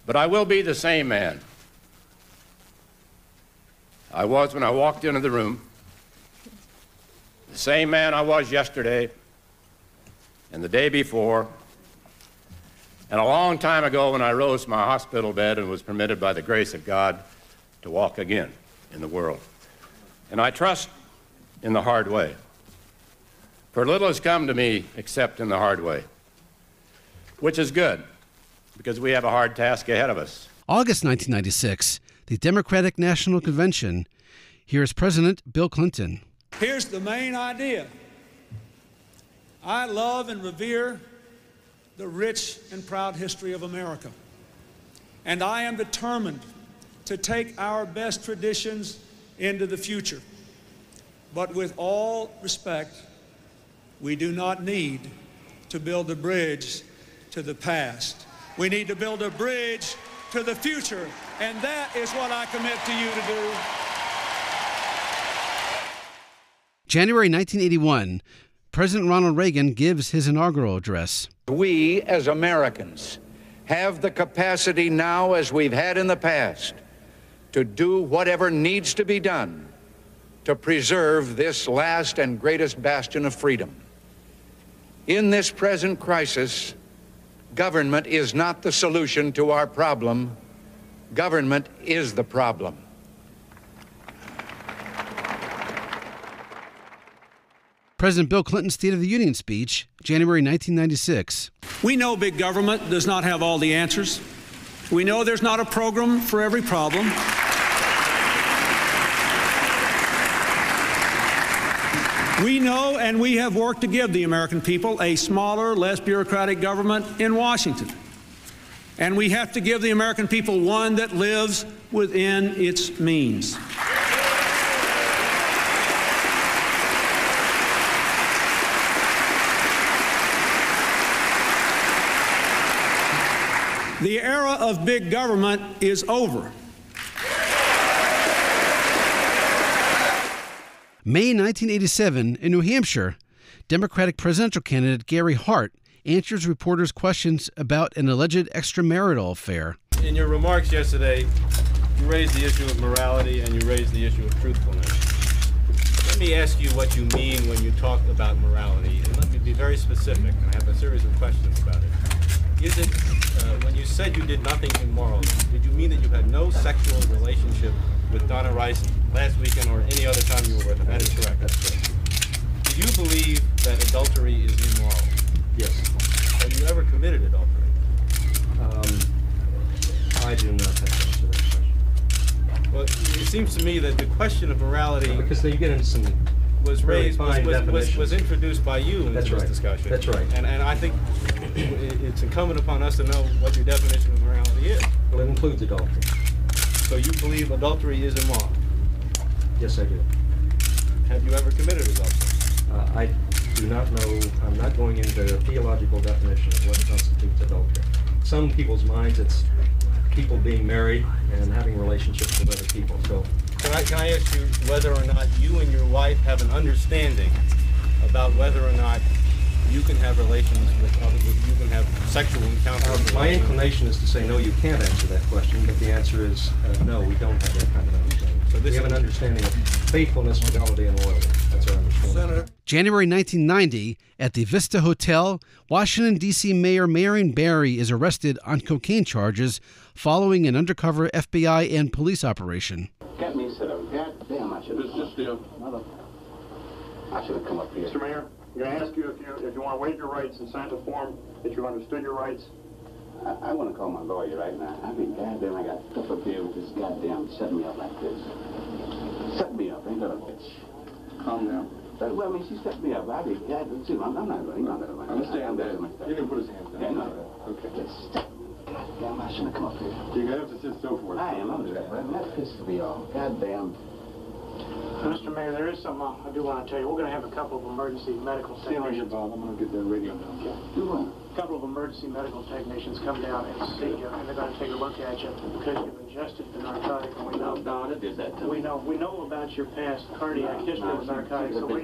But I will be the same man I was when I walked into the room, the same man I was yesterday and the day before, and a long time ago when I rose from my hospital bed and was permitted by the grace of God to walk again in the world. And I trust in the hard way. For little has come to me except in the hard way, which is good, because we have a hard task ahead of us. August 1996, the Democratic National Convention. Here's President Bill Clinton. Here's the main idea. I love and revere the rich and proud history of America. And I am determined to take our best traditions into the future. But with all respect, we do not need to build a bridge to the past. We need to build a bridge to the future, and that is what I commit to you to do. January 1981, President Ronald Reagan gives his inaugural address. We, as Americans, have the capacity now, as we've had in the past, to do whatever needs to be done to preserve this last and greatest bastion of freedom. In this present crisis, government is not the solution to our problem. Government is the problem. President Bill Clinton's State of the Union speech, January 1996. We know big government does not have all the answers. We know there's not a program for every problem. We know and we have worked to give the American people a smaller, less bureaucratic government in Washington. And we have to give the American people one that lives within its means. The era of big government is over. May 1987, in New Hampshire, Democratic presidential candidate Gary Hart answers reporters' questions about an alleged extramarital affair. In your remarks yesterday, you raised the issue of morality and you raised the issue of truthfulness. Let me ask you what you mean when you talk about morality, and let me be very specific. I have a series of questions about it. Is it, when you said you did nothing immoral, did you mean that you had no sexual relationship with Donna Rice last weekend or any other time you were with her? That is correct. That's correct. Do you believe that adultery is immoral? Yes. Have you ever committed adultery? I do not have to answer that question. Well, it seems to me that the question of morality, because you get into some was raised, was introduced by you in this discussion. That's right. And I think it's incumbent upon us to know what your definition of morality is. Well, it includes adultery. So you believe adultery is immoral? Yes, I do. Have you ever committed adultery? I do not know. I'm not going into a theological definition of what constitutes adultery. Some people's minds, it's people being married and having relationships with other people. So, can I ask you whether or not you and your wife have an understanding about whether or not you can have relations with other, you can have sexual encounters? My inclination is to say no, you can't answer that question, but the answer is no, we don't have that kind of understanding. So we have an understanding of faithfulness, fidelity, and loyalty. That's our understanding. Senator. January 1990, at the Vista Hotel, Washington, D.C. Mayor Marion Barry is arrested on cocaine charges following an undercover FBI and police operation. Get me sit up. God damn, I should have. I should have come up here. Mr. Mayor, I'm going to ask you if you want to waive your rights and sign the form that you've understood your rights. I want to call my lawyer right now. I mean, goddamn, I got stuff up here with this goddamn set me up like this. Set me up, ain't that a bitch? Calm down. Well, I mean, she set me up. I mean, see, I'm not going to. Understand that. You can put his hands down. Yeah, no. Okay. Goddamn, I shouldn't have come up here. You're going to have to sit still for it. I am under that, but that pisses me off. Goddamn. Mr. Mayor, there is something I do want to tell you. We're going to have a couple of emergency medical technicians. Stay on here, Bob. I'm going to get that radio down. Do what? couple of emergency medical technicians come down and see you, and they're going to take a look at you because you've ingested the narcotic. And we know, did that to we know about your past cardiac history with narcotics. So we're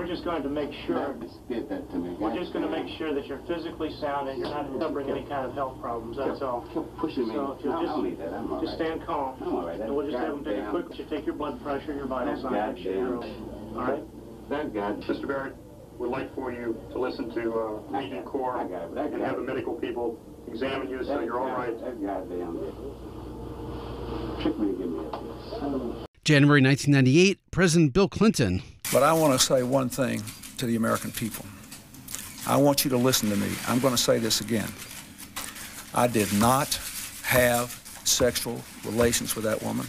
just going to make sure. Did that to me. We're just going to make sure that you're physically sound and you're not suffering any kind of health problems. That's all. Pushing me. So if you'll just stand calm, and we'll just have them take a quick. You take your blood pressure, your vital signs. All right. That guy. Mr. Barrett, we'd like for you to listen to Regent Corps and have the medical people examine you so you're all right. That goddamn trick me to give me a January 1998, President Bill Clinton. But I want to say one thing to the American people. I want you to listen to me. I'm going to say this again. I did not have sexual relations with that woman,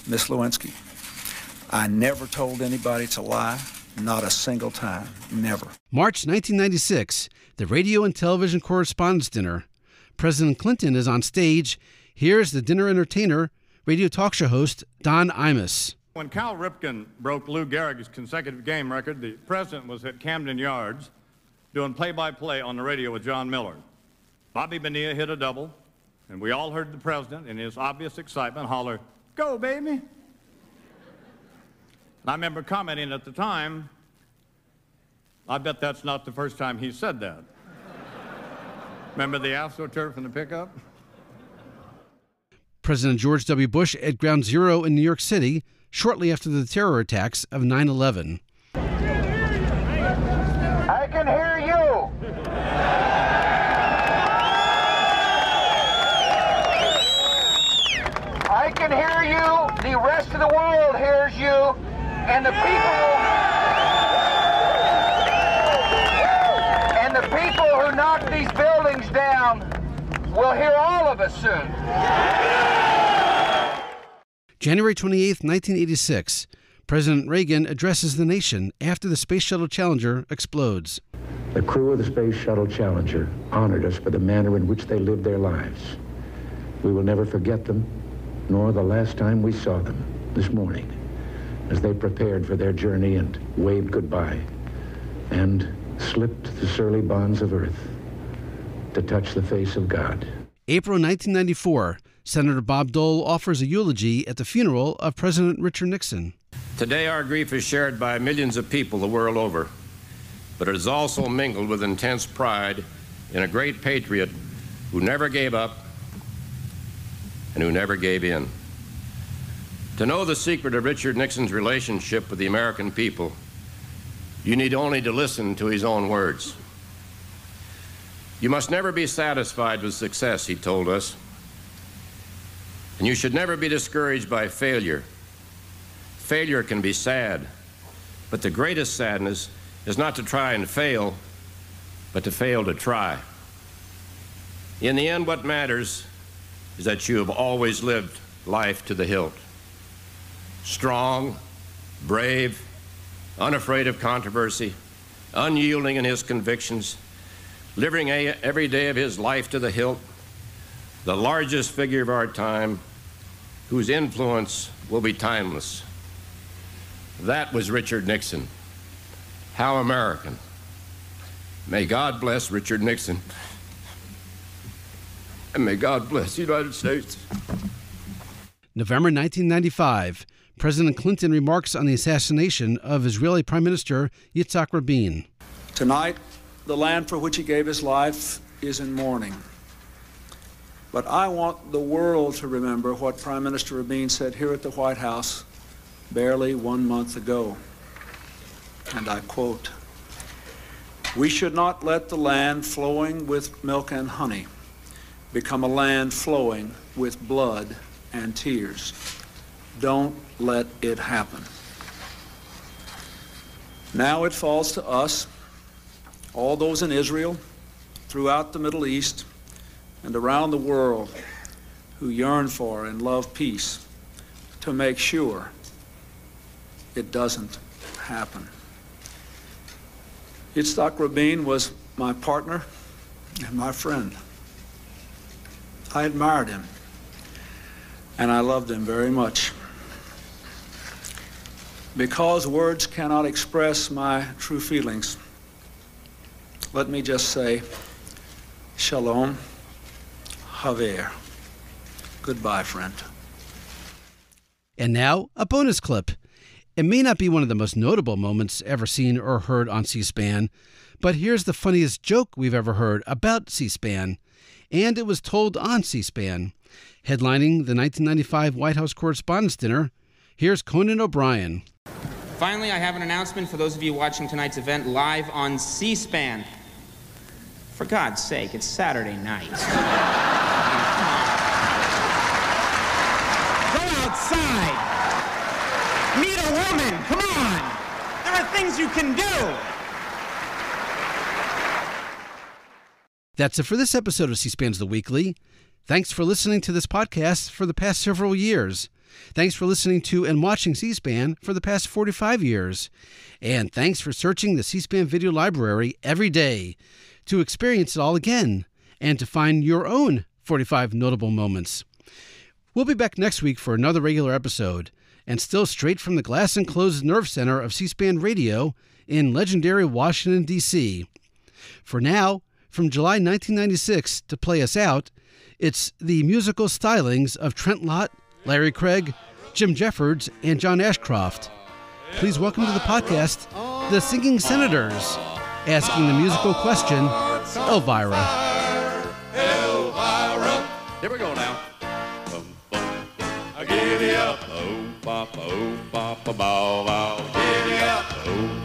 Miss Lewinsky. I never told anybody to lie, not a single time, never. March 1996, the Radio and Television Correspondents' Dinner. President Clinton is on stage. Here's the dinner entertainer, radio talk show host Don Imus. When Cal Ripken broke Lou Gehrig's consecutive game record, the president was at Camden Yards doing play-by-play on the radio with John Miller. Bobby Bonilla hit a double, and we all heard the president, in his obvious excitement, holler, "Go, baby!" And I remember commenting at the time, I bet that's not the first time he said that. Remember the AstroTurf and the pickup? President George W. Bush at Ground Zero in New York City shortly after the terror attacks of 9/11. I can hear you. I can hear you. The rest of the world hears you. And the people who knock these buildings down will hear all of us soon. January 28, 1986, President Reagan addresses the nation after the Space Shuttle Challenger explodes. The crew of the Space Shuttle Challenger honored us for the manner in which they lived their lives. We will never forget them, nor the last time we saw them this morning, as they prepared for their journey and waved goodbye and slipped the surly bonds of earth to touch the face of God. April 1994, Senator Bob Dole offers a eulogy at the funeral of President Richard Nixon. Today our grief is shared by millions of people the world over, but it is also mingled with intense pride in a great patriot who never gave up and who never gave in. To know the secret of Richard Nixon's relationship with the American people, you need only to listen to his own words. You must never be satisfied with success, he told us, and you should never be discouraged by failure. Failure can be sad, but the greatest sadness is not to try and fail, but to fail to try. In the end, what matters is that you have always lived life to the hilt. Strong, brave, unafraid of controversy, unyielding in his convictions, living every day of his life to the hilt, the largest figure of our time, whose influence will be timeless. That was Richard Nixon. How American. May God bless Richard Nixon, and may God bless the United States. November 1995, President Clinton remarks on the assassination of Israeli Prime Minister Yitzhak Rabin. Tonight, the land for which he gave his life is in mourning. But I want the world to remember what Prime Minister Rabin said here at the White House barely 1 month ago. And I quote, "We should not let the land flowing with milk and honey become a land flowing with blood and tears. Don't let it happen." Now it falls to us, all those in Israel, throughout the Middle East, and around the world who yearn for and love peace, to make sure it doesn't happen. Yitzhak Rabin was my partner and my friend. I admired him, and I loved him very much. Because words cannot express my true feelings, let me just say, shalom, haver. Goodbye, friend. And now, a bonus clip. It may not be one of the most notable moments ever seen or heard on C-SPAN, but here's the funniest joke we've ever heard about C-SPAN. And it was told on C-SPAN. Headlining the 1995 White House Correspondents' Dinner, here's Conan O'Brien. Finally, I have an announcement for those of you watching tonight's event live on C-SPAN. For God's sake, it's Saturday night. Go outside. Meet a woman. Come on. There are things you can do. That's it for this episode of C-SPAN's The Weekly. Thanks for listening to this podcast for the past several years. Thanks for listening to and watching C-SPAN for the past 45 years. And thanks for searching the C-SPAN video library every day to experience it all again and to find your own 45 notable moments. We'll be back next week for another regular episode, and still straight from the glass-enclosed nerve center of C-SPAN Radio in legendary Washington, D.C. For now, from July 1996 to play us out, it's the musical stylings of Trent Lott, Larry Craig, Jim Jeffords, and John Ashcroft. Please welcome to the podcast, the Singing Senators, asking the musical question, Elvira. Elvira. Here we go now. Giddy up, oh, papa, bow, bow. Giddy up, oh.